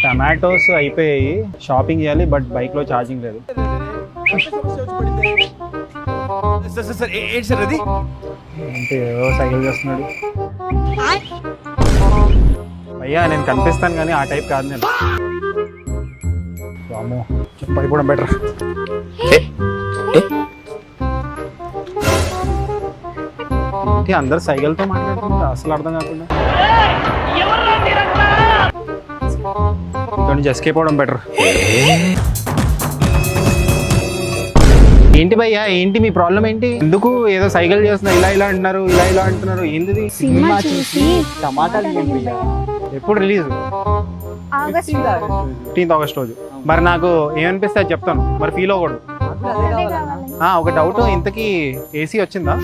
Tomatoes అయిపోయాయి, shopping చేయాలి, but bike లో ఛార్జింగ్ లేదు. ఏంటి ఏవో సైకిల్ చేస్తున్నాడు. అయ్యా నేను కనిపిస్తాను కానీ ఆ టైప్ కాదు నేను. వామ్మో, పడిపోవడం బెటర్. ఏంటి అందరు సైకిల్తో మాట్లాడుతున్నారు, అసలు అర్థం కాకుండా. ఇక్కడ నుంచి ఎస్కేప్ అవ్వడం బెటర్. ఏంటి భయ్యా, ఏంటి మీ ప్రాబ్లం ఏంటి? ఎందుకు ఏదో సైకిల్ చేస్తున్నారు, ఇలా అంటున్నారు, ఇలా అంటున్నారు, ఏంటిది? సినిమా చూసి టమాటాలు ఎప్పుడు రిలీజ్? 15 ఆగస్ట్ రోజు. మరి నాకు ఏమనిపిస్తే అది చెప్తాను, మరి ఫీల్ అవ్వకూడదు. ఒక డౌట్, ఇంతకీ ఏసీ వచ్చిందా?